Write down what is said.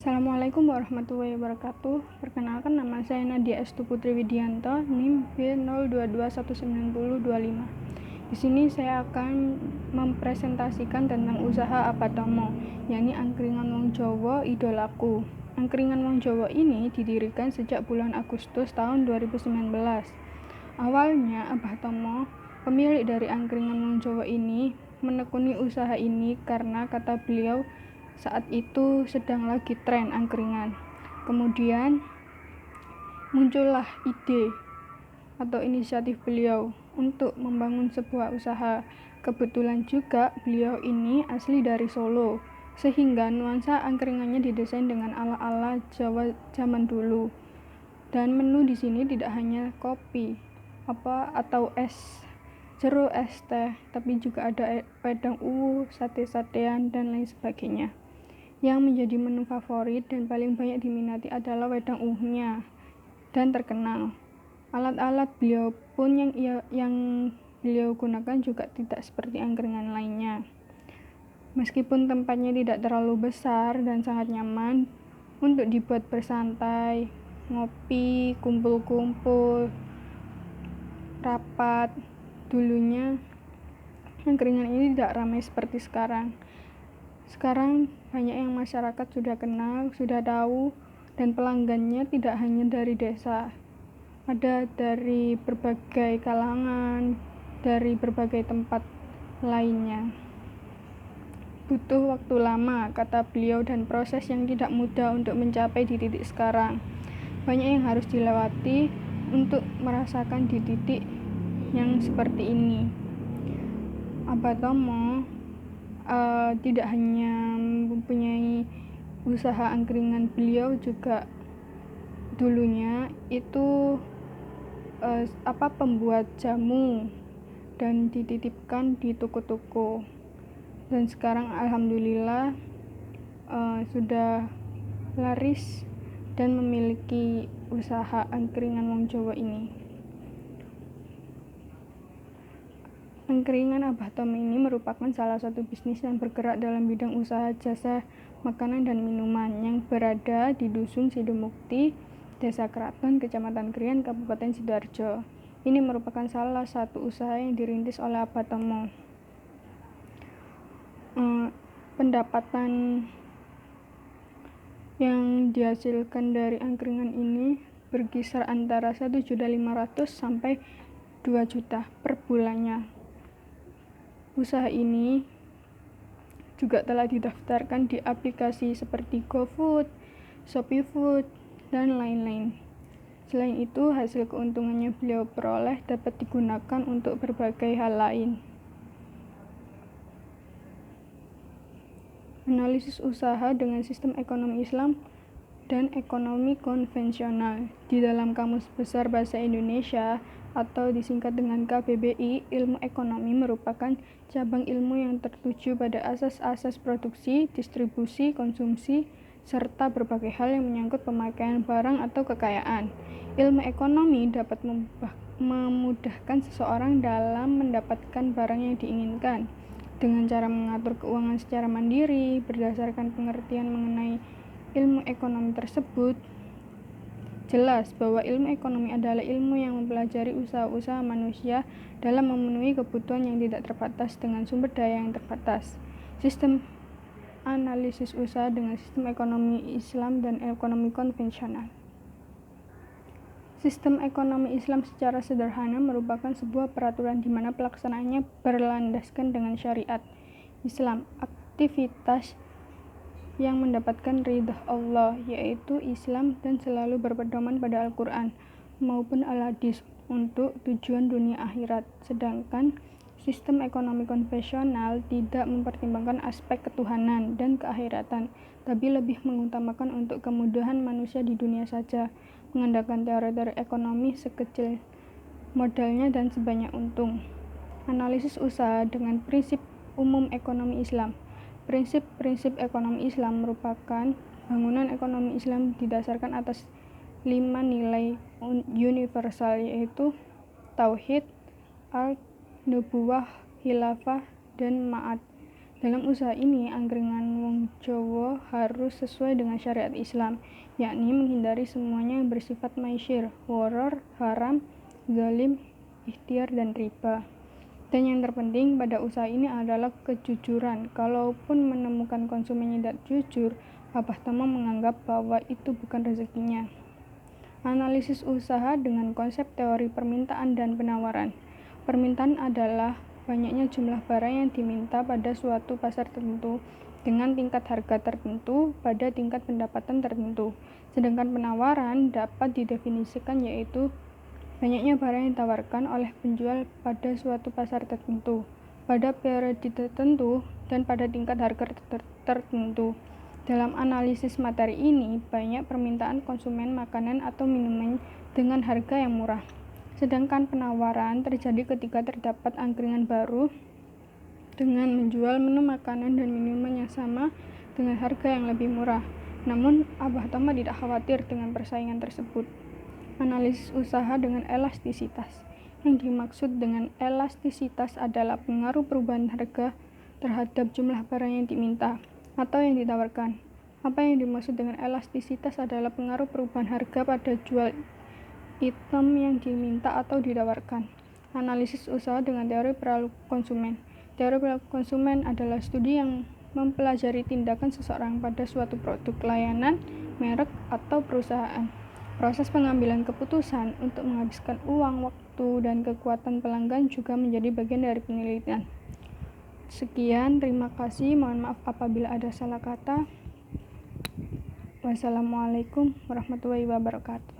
Assalamualaikum warahmatullahi wabarakatuh. Perkenalkan, nama saya Nadia Estu Putri Widianto, NIM B02219025. Di sini saya akan mempresentasikan tentang usaha Abatomo, yakni angkringan wong Jawa idolaku. Angkringan wong Jawa ini didirikan sejak bulan Agustus tahun 2019. Awalnya Abatomo, pemilik dari angkringan wong Jawa ini, menekuni usaha ini karena kata beliau saat itu sedang lagi tren angkringan. Kemudian muncullah ide atau inisiatif beliau untuk membangun sebuah usaha. Kebetulan juga beliau ini asli dari Solo, sehingga nuansa angkringannya didesain dengan ala-ala Jawa zaman dulu. Dan menu di sini tidak hanya kopi atau es jeruk, es teh, tapi juga ada wedang uwu, sate-satean, dan lain sebagainya. Yang menjadi menu favorit dan paling banyak diminati adalah wedang uwuhnya dan terkenal. Alat-alat beliau pun yang beliau gunakan juga tidak seperti angkringan lainnya. Meskipun tempatnya tidak terlalu besar dan sangat nyaman untuk dibuat bersantai, ngopi, kumpul-kumpul, rapat. Dulunya angkringan ini tidak ramai seperti sekarang. Sekarang banyak yang masyarakat sudah kenal, sudah tahu, dan pelanggannya tidak hanya dari desa. Ada dari berbagai kalangan, dari berbagai tempat lainnya. Butuh waktu lama, kata beliau, dan proses yang tidak mudah untuk mencapai di titik sekarang. Banyak yang harus dilewati untuk merasakan di titik yang seperti ini. Abatomo tidak hanya mempunyai usaha angkringan, beliau juga dulunya itu pembuat jamu dan dititipkan di toko-toko, dan sekarang alhamdulillah sudah laris dan memiliki usaha angkringan wong Jawa ini. Angkringan Abatomo ini merupakan salah satu bisnis yang bergerak dalam bidang usaha jasa makanan dan minuman yang berada di Dusun Sidomukti, Desa Kraton, Kecamatan Krian, Kabupaten Sidoarjo. Ini merupakan salah satu usaha yang dirintis oleh Abatomo. Pendapatan yang dihasilkan dari angkringan ini berkisar antara 1.500.000 sampai 2 juta per bulannya. Usaha ini juga telah didaftarkan di aplikasi seperti GoFood, ShopeeFood, dan lain-lain. Selain itu, hasil keuntungannya beliau peroleh dapat digunakan untuk berbagai hal lain. Analisis usaha dengan sistem ekonomi Islam dan ekonomi konvensional. Di dalam Kamus Besar Bahasa Indonesia atau disingkat dengan KBBI, ilmu ekonomi merupakan cabang ilmu yang tertuju pada asas-asas produksi, distribusi, konsumsi, serta berbagai hal yang menyangkut pemakaian barang atau kekayaan. Ilmu ekonomi dapat memudahkan seseorang dalam mendapatkan barang yang diinginkan dengan cara mengatur keuangan secara mandiri. Berdasarkan pengertian mengenai ilmu ekonomi tersebut, jelas bahwa ilmu ekonomi adalah ilmu yang mempelajari usaha-usaha manusia dalam memenuhi kebutuhan yang tidak terbatas dengan sumber daya yang terbatas. Sistem analisis usaha dengan sistem ekonomi Islam dan ekonomi konvensional. Sistem ekonomi Islam secara sederhana merupakan sebuah peraturan di mana pelaksanaannya berlandaskan dengan syariat Islam. Aktivitas yang mendapatkan ridha Allah, yaitu Islam, dan selalu berpedoman pada Al-Quran maupun Al-Hadis untuk tujuan dunia akhirat. Sedangkan sistem ekonomi konvensional tidak mempertimbangkan aspek ketuhanan dan keakhiratan, tapi lebih mengutamakan untuk kemudahan manusia di dunia saja, mengandalkan teori-teori ekonomi sekecil modalnya dan sebanyak untung. Analisis usaha dengan prinsip umum ekonomi Islam. Prinsip-prinsip ekonomi Islam merupakan bangunan ekonomi Islam didasarkan atas 5 nilai universal, yaitu Tauhid, Al-Nubuwah, Khilafah, dan Ma'ad. Dalam usaha ini, angkringan wong Jawa harus sesuai dengan syariat Islam, yakni menghindari semuanya yang bersifat maisyir, gharar, haram, zalim, ikhtiar, dan riba. Dan yang terpenting pada usaha ini adalah kejujuran. Kalaupun menemukan konsumen yang tidak jujur, Abah Tama menganggap bahwa itu bukan rezekinya. Analisis usaha dengan konsep teori permintaan dan penawaran. Permintaan adalah banyaknya jumlah barang yang diminta pada suatu pasar tertentu dengan tingkat harga tertentu pada tingkat pendapatan tertentu. Sedangkan penawaran dapat didefinisikan yaitu banyaknya barang yang ditawarkan oleh penjual pada suatu pasar tertentu, pada periode tertentu, dan pada tingkat harga tertentu. Dalam analisis materi ini, banyak permintaan konsumen makanan atau minuman dengan harga yang murah. Sedangkan penawaran terjadi ketika terdapat angkringan baru dengan menjual menu makanan dan minuman yang sama dengan harga yang lebih murah. Namun, Abah Tama tidak khawatir dengan persaingan tersebut. Analisis usaha dengan elastisitas. Yang dimaksud dengan elastisitas adalah pengaruh perubahan harga terhadap jumlah barang yang diminta atau yang ditawarkan. Apa yang dimaksud dengan elastisitas adalah pengaruh perubahan harga pada jual item yang diminta atau ditawarkan. Analisis usaha dengan teori perilaku konsumen. Teori perilaku konsumen adalah studi yang mempelajari tindakan seseorang pada suatu produk, layanan, merek, atau perusahaan. Proses pengambilan keputusan untuk menghabiskan uang, waktu, dan kekuatan pelanggan juga menjadi bagian dari penelitian. Sekian, terima kasih. Mohon maaf apabila ada salah kata. Wassalamualaikum warahmatullahi wabarakatuh.